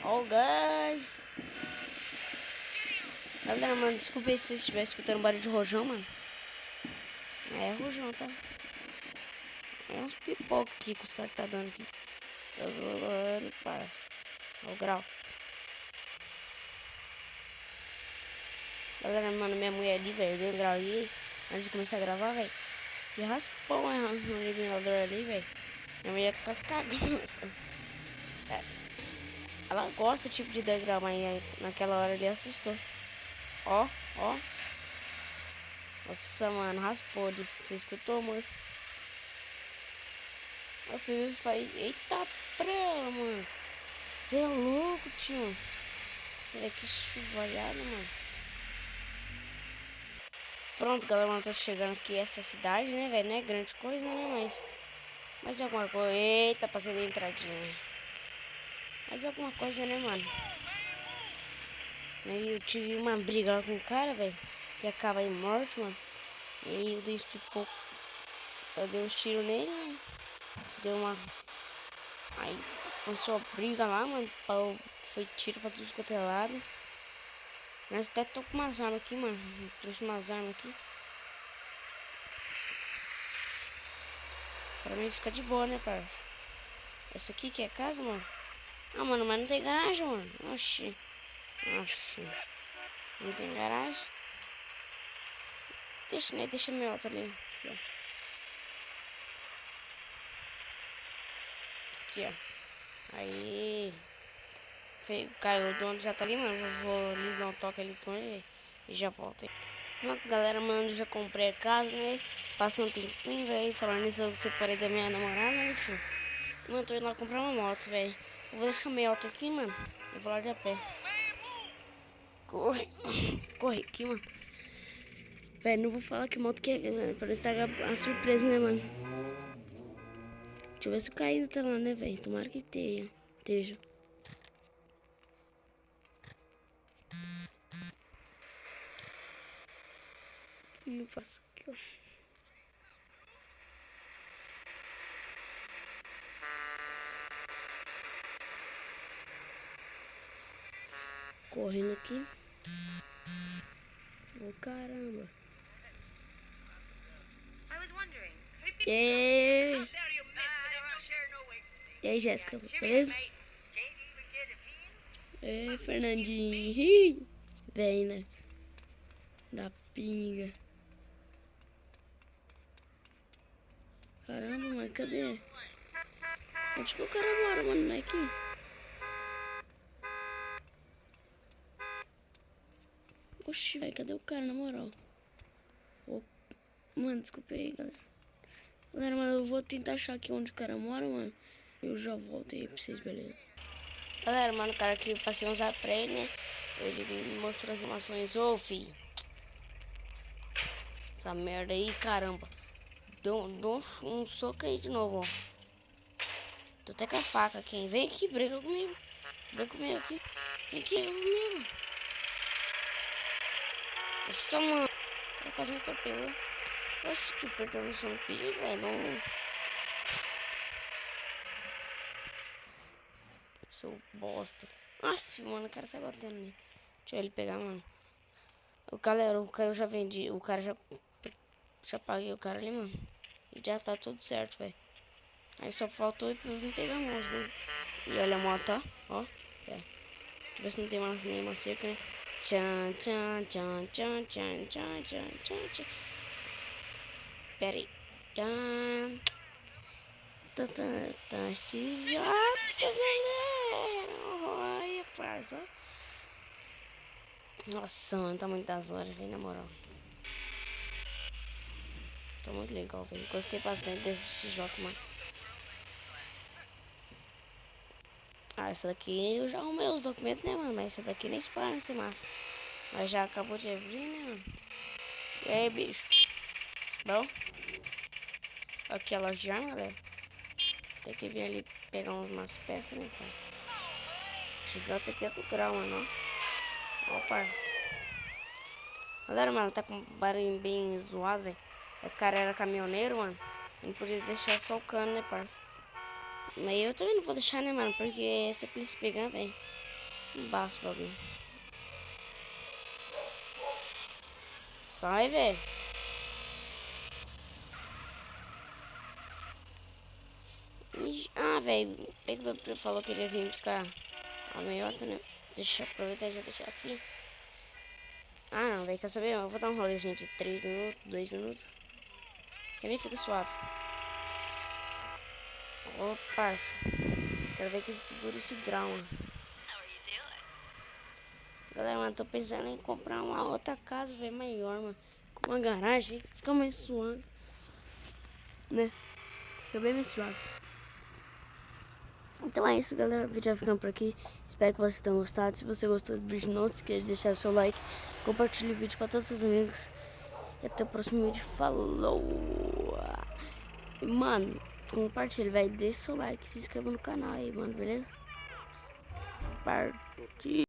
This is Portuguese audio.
Oh, guys. Galera, mano, desculpa aí se vocês estiverem escutando barulho de rojão, mano. É rojão, tá? É uns pipocos aqui que os caras tá dando aqui. Tá zoando, parça. Olha o grau. Galera, mano, minha mulher ali, velho, deu um grau ali antes de começar a gravar, velho. Que raspão é no eliminador ali, velho. Minha mulher quase cagando. É. Ela gosta tipo de degrau, mas naquela hora ele assustou. Ó, ó. Nossa, mano, raspou. Você escutou, amor? Nossa, eu falei, eita prela, mano. Você é louco, tio. Você vê que chuvalhado, mano. Pronto, galera, eu tô chegando aqui essa cidade, né, velho? Não é grande coisa, né, mas alguma coisa. Eita, passei da entradinha. Mas alguma coisa, né, mano? Aí eu tive uma briga lá com o cara, velho. Que acaba em morte, mano. E aí eu dei esse pipoco. Eu dei uns tiros nele, né? Deu uma... Aí começou a briga lá, mano. Foi tiro pra tudo quanto é lado. Mas até tô com umas armas aqui, mano. Trouxe umas armas aqui. Pra mim fica de boa, né, parça? Essa aqui que é casa, mano? Ah, mano, mas não tem garagem, mano. Oxi. Oxi. Não tem garagem. Deixa, né? Deixa meu outro ali. Aqui, ó. Aqui, ó. Aí. O cara, o dono já tá ali, mano. Eu vou ali dar um toque ali com ele e já volto aí. Pronto, galera, mano, já comprei a casa, né? Passou um tempinho, velho. Falando nisso, eu separei da minha namorada, né, tio? Mano, tô indo lá comprar uma moto, velho. Eu vou deixar minha moto aqui, mano. Eu vou lá de a pé. Corre. Corre aqui, mano. Velho, não vou falar que moto que é, mano. Pra estragar a surpresa, né, mano? Deixa eu ver se o cara ainda tá lá, né, velho? Tomara que esteja. E eu faço aqui, ó. Correndo aqui. Oh, caramba. E aí, Jéssica, beleza? É, Fernandinho. Vem, né? Da pinga. Caramba, mano, cadê? Onde que o cara mora, mano? Não é aqui? Oxi, velho, cadê o cara, na moral? Oh, mano, desculpa aí, galera. Galera, mano, eu vou tentar achar aqui onde o cara mora, mano. Eu já volto aí pra vocês, beleza? Galera, mano, o cara que eu passei uns pra ele, né? Ele me mostrou as informações. Ô, filho. Essa merda aí, caramba. Deu um soco aí de novo, ó. Tô até com a faca aqui. Vem aqui, briga comigo. Briga comigo aqui. Vem aqui, briga comigo. Nossa, mano. O cara quase me atropelou. Oxe, tu perdeu no som do perigo, velho. Não... Seu bosta. Nossa, mano, o cara sai batendo nele. Deixa ele pegar, mano. Galera, o cara eu já vendi. O cara já paguei o cara ali, mano. E já tá tudo certo, velho. Aí só faltou eu vir pegar a moça, mano. E olha a moto, ó. Pera. Deixa eu ver se não tem mais nenhuma cerca, né? Tchan, tchan, tchan, tchan, tchan, tchan, tchan, tchan, tchan. Pera aí. Tchan. Tá XJ, galera. Olha, parça. Nossa, mano, tá muitas horas, velho, na moral. Tá muito legal, velho. Gostei bastante desse XJ, mano. Ah, essa daqui eu já arrumei os documentos, né, mano? Mas essa daqui nem se para nesse semáforo. Mas já acabou de abrir, né, mano? E aí, bicho? Bom? Aqui a loja de arma, galera. Tem que vir ali pegar umas peças, né, parça? XJ aqui é do grau, mano, ó. Ó, parça. Galera, mano, tá com um barulho bem zoado, velho. O cara era caminhoneiro, mano. Ele podia deixar só o cano, né, parça? Mas eu também não vou deixar, né, mano? Porque é se a polícia pegar, velho. embaixo o bagulho. Sai, velho. Ah, velho. Ele falou que ele ia vir buscar a meiota, né? Deixa eu aproveitar e já deixar aqui. Ah, não, velho. Quer saber? Eu vou dar um rolezinho de 3 minutos, 2 minutos. Que nem fica suave. Ô, parça. Quero ver que segura esse grau, mano. Galera, mano, tô pensando em comprar uma outra casa, velho, maior, mano. Com uma garagem que fica mais suave. Né? Fica bem mais suave. Então é isso, galera. O vídeo vai ficando por aqui. Espero que vocês tenham gostado. Se você gostou do vídeo, não esqueça de deixar o seu like. Compartilhe o vídeo para todos os seus amigos. E até o próximo vídeo. Falou! E, mano, compartilhe, velho. Deixa o seu like. Se inscreva no canal aí, mano, beleza? Partiu!